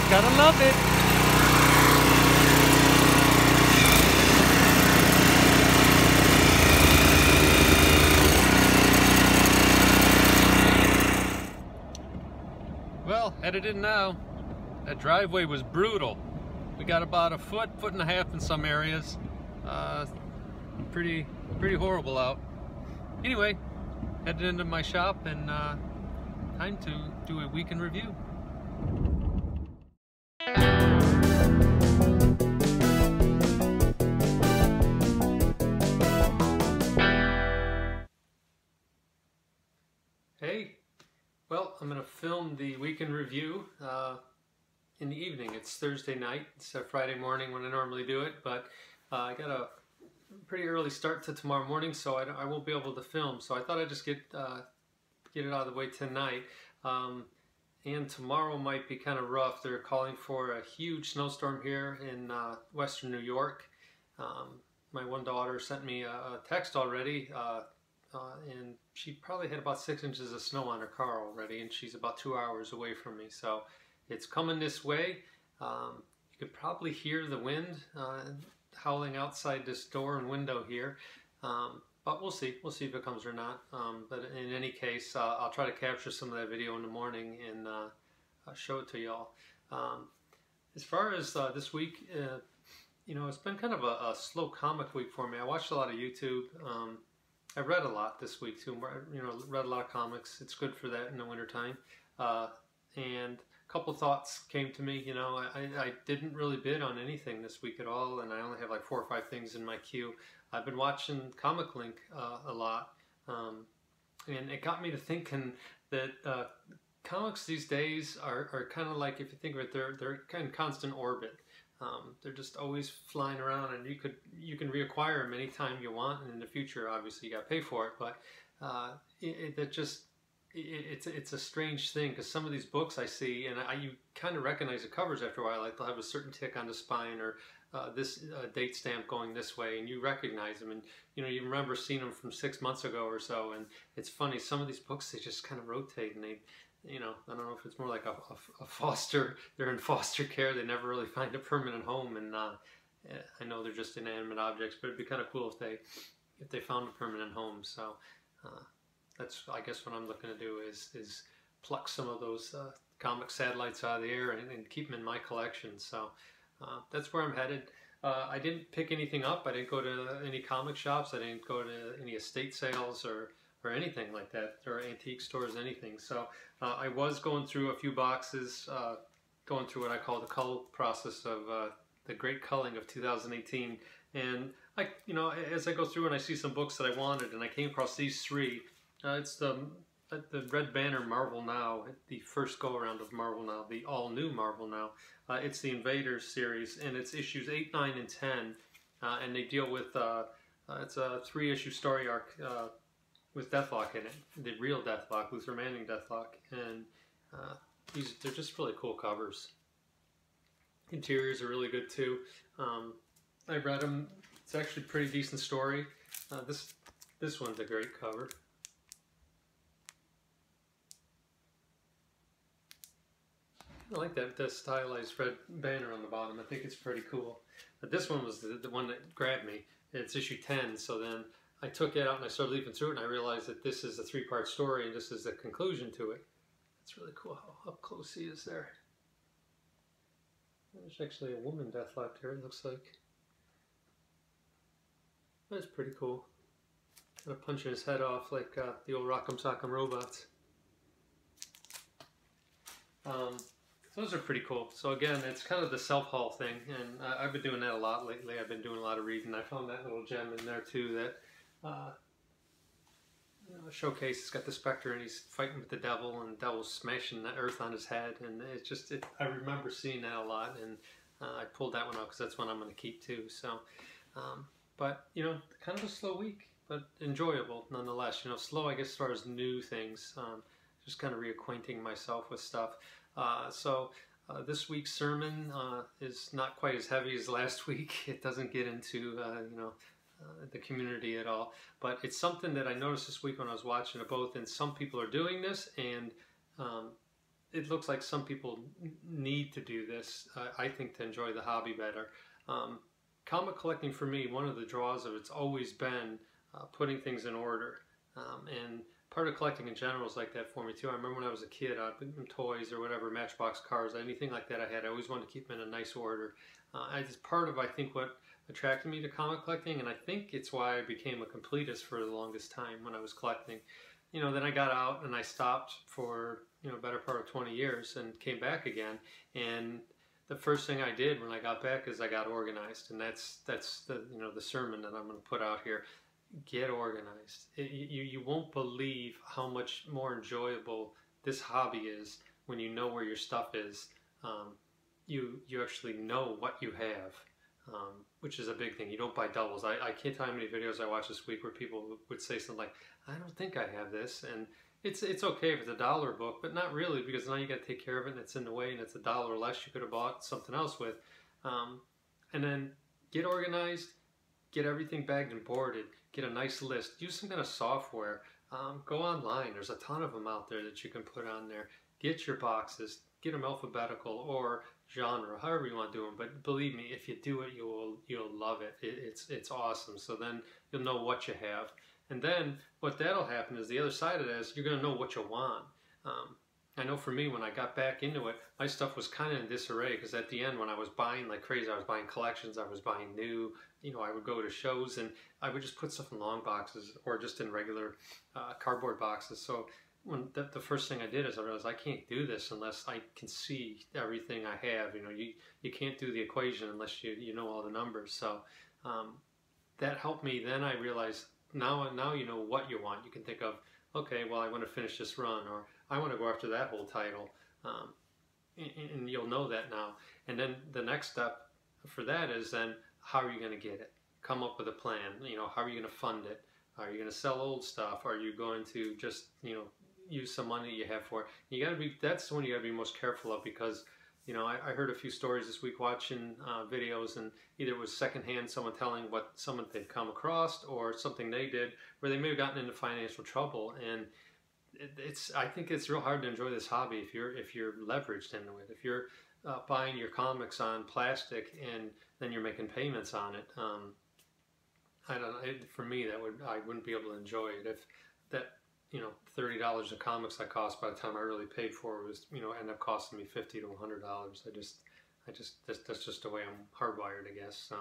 Gotta love it. Well, headed in now. That driveway was brutal. We got about a foot and a half in some areas. Pretty horrible out. Anyway, headed into my shop and time to do a week in review. Hey, well, I'm going to film the weekend review in the evening. It's Thursday night. It's a Friday morning when I normally do it, but I got a pretty early start to tomorrow morning, so I won't be able to film. So I thought I'd just get it out of the way tonight. And tomorrow might be kind of rough. They're calling for a huge snowstorm here in western New York. My one daughter sent me a text already. And she probably had about 6 inches of snow on her car already, and she's about 2 hours away from me. So it's coming this way. You could probably hear the wind howling outside this door and window here. But we'll see. We'll see if it comes or not. But in any case, I'll try to capture some of that video in the morning and show it to y'all. As far as this week, you know, it's been kind of a slow comic week for me. I watched a lot of YouTube. I read a lot this week too. You know, read a lot of comics. It's good for that in the wintertime. And a couple thoughts came to me. You know, I didn't really bid on anything this week at all, and I only have like 4 or 5 things in my queue. I've been watching Comic Link a lot, and it got me to thinking that comics these days are kind of like, if you think of it, they're kind of constant orbit. They're just always flying around, and you can reacquire them anytime you want, and in the future obviously you got to pay for it, but it's a strange thing, because some of these books I see, and you kind of recognize the covers after a while, like they'll have a certain tick on the spine, or this date stamp going this way, and you recognize them, and you know, you remember seeing them from 6 months ago or so. And it's funny, some of these books, they just kind of rotate, and they, you know, I don't know if it's more like a foster, they're in foster care, they never really find a permanent home, and I know they're just inanimate objects, but it'd be kind of cool if they found a permanent home. So that's, I guess, what I'm looking to do is pluck some of those comic satellites out of the air and keep them in my collection. So that's where I'm headed. I didn't pick anything up. I didn't go to any comic shops. I didn't go to any estate sales or anything like that, or antique stores, anything. So I was going through a few boxes, going through what I call the cull process of the great culling of 2018. And you know, as I go through and I see some books that I wanted, and I came across these 3. It's the Red Banner Marvel Now, the first go around of Marvel Now, the all new Marvel Now. It's the Invaders series, and it's issues 8, 9, and 10, and they deal with it's a 3-issue story arc with Deathlock in it, the real Deathlock, Luther Manning Deathlock, and they're just really cool covers. Interiors are really good too. I read them. It's actually a pretty decent story. This one's a great cover. I like that stylized red banner on the bottom. I think it's pretty cool. But this one was the one that grabbed me. It's issue 10, so then I took it out and I started leafing through it, and I realized that this is a 3-part story and this is the conclusion to it. It's really cool how up close he is there. There's actually a woman Deathlock there, it looks like. That's pretty cool. Kind of punching his head off like the old Rock'em Sock'em robots. Those are pretty cool. So again, it's kind of the self-haul thing, and I've been doing that a lot lately. I've been doing a lot of reading. I found that little gem in there too, that you know, showcase. It's got the Spectre, and he's fighting with the devil, and the devil's smashing the earth on his head, and it's just, I remember seeing that a lot, and I pulled that one out because that's one I'm going to keep too. So, but you know, kind of a slow week, but enjoyable nonetheless. You know, slow, I guess, as far as new things. Just kind of reacquainting myself with stuff. So this week's sermon is not quite as heavy as last week. It doesn't get into you know, the community at all, but it's something that I noticed this week when I was watching it both, and some people are doing this, and it looks like some people need to do this, I think, to enjoy the hobby better. Comic collecting for me, one of the draws of it's always been putting things in order. And part of collecting in general is like that for me too. I remember when I was a kid, toys or whatever, Matchbox cars, anything like that I had, I always wanted to keep them in a nice order. It's part of, I think, what attracted me to comic collecting, and I think it's why I became a completist for the longest time when I was collecting. You know, then I got out and I stopped for, you know, better part of 20 years and came back again. And the first thing I did when I got back is I got organized, and that's the, you know, the sermon that I'm going to put out here. Get organized. You won't believe how much more enjoyable this hobby is when you know where your stuff is. You actually know what you have, which is a big thing. You don't buy doubles. I can't tell you how many videos I watched this week where people would say something like, I don't think I have this, and it's okay if it's $1 book, but not really, because now you got to take care of it and it's in the way, and it's $1 less you could have bought something else with. And then get organized, get everything bagged and boarded, get a nice list, use some kind of software, go online. There's a ton of them out there that you can put on there. Get your boxes, get them alphabetical or genre, however you want to do them. But believe me, if you do it, you'll love it. It's awesome. So then you'll know what you have. And then what that'll happen is the other side of that is you're going to know what you want. I know for me, when I got back into it, my stuff was kind of in disarray, because at the end when I was buying like crazy, I was buying collections, I was buying new, you know, I would go to shows and I would just put stuff in long boxes or just in regular cardboard boxes. So when the first thing I did is I realized I can't do this unless I can see everything I have. You know, you can't do the equation unless you know all the numbers. So that helped me. Then I realized now you know what you want. You can think of, okay, well, I want to finish this run, or I want to go after that whole title, and you'll know that now. And then the next step for that is then, how are you going to get it? Come up with a plan. You know, how are you going to fund it? Are you going to sell old stuff? Are you going to just, you know, use some money you have for it? You got to be, that's the one you got to be most careful of, because, you know, I heard a few stories this week watching videos, and either it was secondhand, someone telling what someone they'd come across or something they did where they may have gotten into financial trouble. And I think it's real hard to enjoy this hobby if you're leveraged into it. If you're buying your comics on plastic and then you're making payments on it, I don't know. For me, I wouldn't be able to enjoy it. If that, you know, $30 of comics I cost, by the time I really paid for it, was, you know, end up costing me $50 to $100. That's just the way I'm hardwired, I guess. So,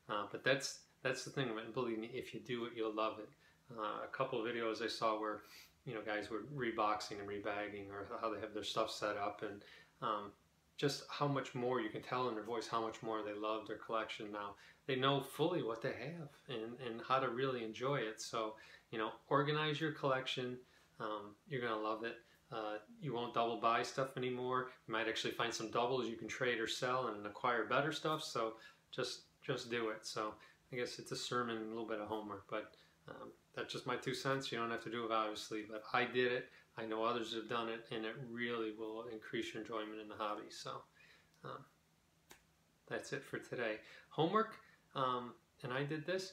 but that's the thing of it. And believe me, if you do it, you'll love it. A couple of videos I saw where, you know, guys were reboxing and rebagging, or how they have their stuff set up, and just how much more you can tell in their voice how much more they love their collection now. They know fully what they have and how to really enjoy it. So, you know, organize your collection. You're going to love it. You won't double buy stuff anymore. You might actually find some doubles you can trade or sell and acquire better stuff. So just do it. So I guess it's a sermon and a little bit of homework, but that's just my 2 cents. You don't have to do it, obviously, but I did it. I know others have done it, and it really will increase your enjoyment in the hobby. So that's it for today. Homework, and I did this.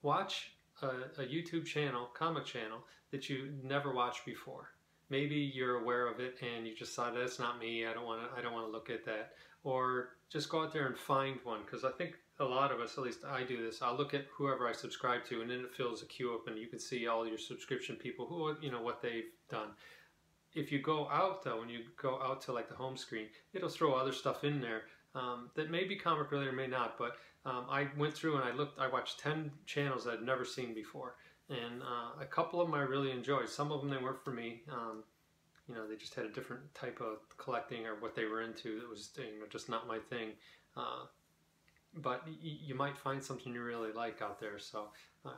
Watch a YouTube channel, comic channel, that you never watched before. Maybe you're aware of it and you just thought, that's not me, I don't want to look at that. Or just go out there and find one, because I think a lot of us, at least I do this, I'll look at whoever I subscribe to, and then it fills a queue up and you can see all your subscription people, who, you know, what they've done. If you go out though, when you go out to like the home screen, it'll throw other stuff in there that may be comic related or may not, but I went through and I watched 10 channels I'd never seen before, and a couple of them I really enjoyed. Some of them, they weren't for me. You know, they just had a different type of collecting or what they were into that was, you know, just not my thing. But you might find something you really like out there. So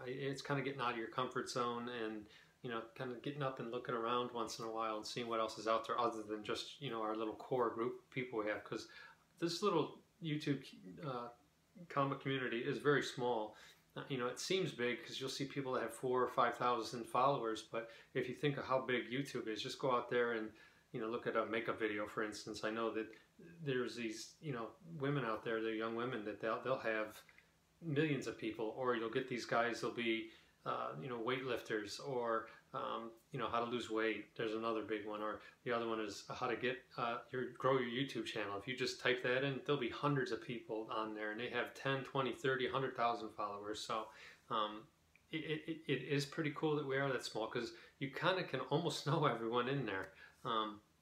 it's kind of getting out of your comfort zone, and, you know, kind of getting up and looking around once in a while and seeing what else is out there other than just, you know, our little core group of people we have. Because this little YouTube comic community is very small. You know, it seems big because you'll see people that have 4,000 or 5,000 followers, but if you think of how big YouTube is, just go out there and, you know, look at a makeup video, for instance. I know that there's these, you know, women out there, they're young women, that they'll have millions of people, or you'll get these guys, they'll be you know, weightlifters, or you know, how to lose weight. There's another big one. Or the other one is how to get grow your YouTube channel. If you just type that in, there'll be hundreds of people on there, and they have 10, 20, 30, 100,000 followers. So it is pretty cool that we are that small, because you kind of can almost know everyone in there.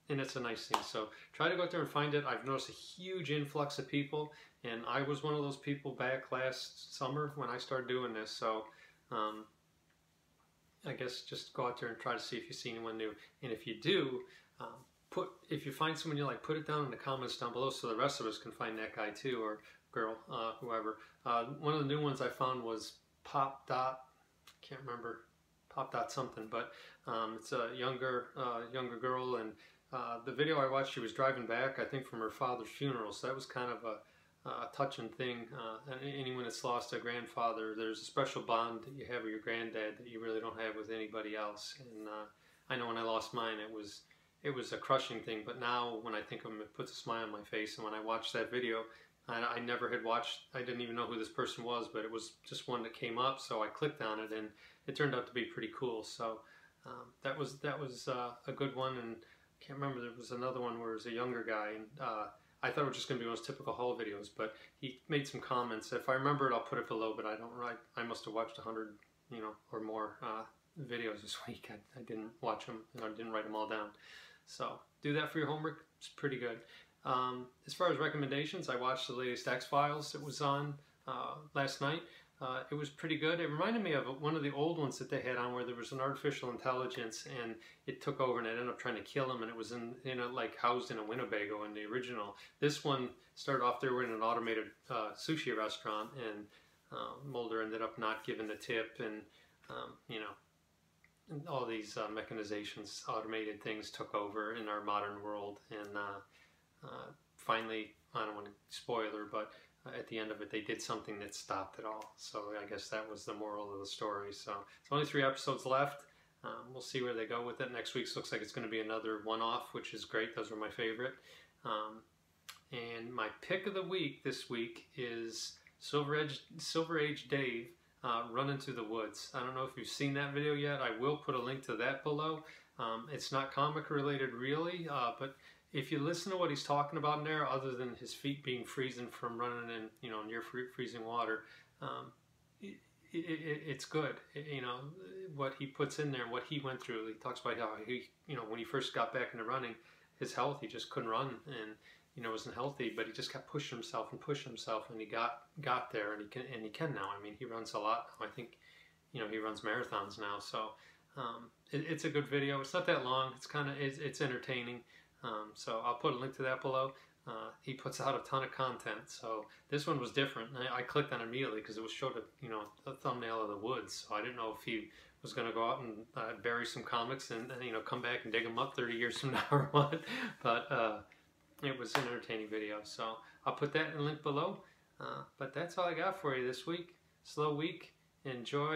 And it's a nice thing. So try to go out there and find it. I've noticed a huge influx of people, and I was one of those people back last summer when I started doing this. So I guess just go out there and try to see if you see anyone new. And if you do, if you find someone you like, put it down in the comments down below so the rest of us can find that guy too, or girl, whoever. One of the new ones I found was Pop Dot, can't remember, Pop Dot something, but it's a younger girl, and the video I watched, she was driving back, I think, from her father's funeral, so that was kind of a touching thing. And anyone that's lost a grandfather, there's a special bond that you have with your granddad that you really don't have with anybody else. And I know when I lost mine, it was a crushing thing, but now when I think of him, it puts a smile on my face. And when I watched that video, I never had watched, I didn't even know who this person was, but it was just one that came up, so I clicked on it, and it turned out to be pretty cool. So that was a good one. And I can't remember, there was another one where it was a younger guy, and I thought it was just going to be one of those typical haul videos, but he made some comments. If I remember it, I'll put it below, but I must have watched 100, you know, or more videos this week. I didn't watch them, and I didn't write them all down. So do that for your homework. It's pretty good. As far as recommendations, I watched the latest X-Files. It was on last night. It was pretty good. It reminded me of one of the old ones that they had on, where there was an artificial intelligence and it took over and it ended up trying to kill him, and it was like housed in a Winnebago in the original. This one started off, they were in an automated sushi restaurant, and Mulder ended up not giving the tip, and you know, and all these mechanizations, automated things took over in our modern world, and finally, I don't want to spoiler, but at the end of it, they did something that stopped it all. So I guess that was the moral of the story. So it's only 3 episodes left. We'll see where they go with it. Next week's looks like it's going to be another one-off, which is great. Those are my favorite. And my pick of the week this week is Silver Age Dave running through the woods. I don't know if you've seen that video yet. I will put a link to that below. It's not comic related really, but if you listen to what he's talking about in there, other than his feet being freezing from running in, you know, near freezing water, it's good. You know, what he puts in there, what he went through. He talks about how he, you know, when he first got back into running, his health, he just couldn't run, and you know, wasn't healthy, but he just kept pushing himself, and he got there, and he can now. I mean, he runs a lot. I think, you know, he runs marathons now. So it's a good video. It's not that long. It's entertaining. So I'll put a link to that below. He puts out a ton of content, so this one was different. I clicked on it immediately because it was showed a thumbnail of the woods. So I didn't know if he was going to go out and bury some comics and you know, come back and dig them up 30 years from now or what. But it was an entertaining video, so I'll put that in the link below. But that's all I got for you this week. Slow week. Enjoy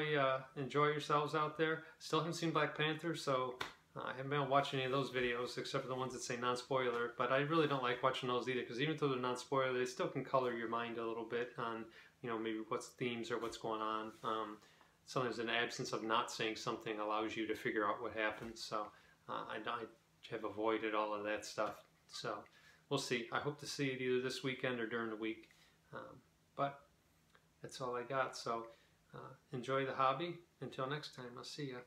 yourselves out there. Still haven't seen Black Panther, so I haven't been watching any of those videos except for the ones that say non-spoiler, but I really don't like watching those either, because even though they're non-spoiler, they still can color your mind a little bit on, you know, maybe what's themes or what's going on. Sometimes an absence of not saying something allows you to figure out what happens, so I have avoided all of that stuff. So we'll see. I hope to see it either this weekend or during the week, but that's all I got. So enjoy the hobby. Until next time, I'll see ya.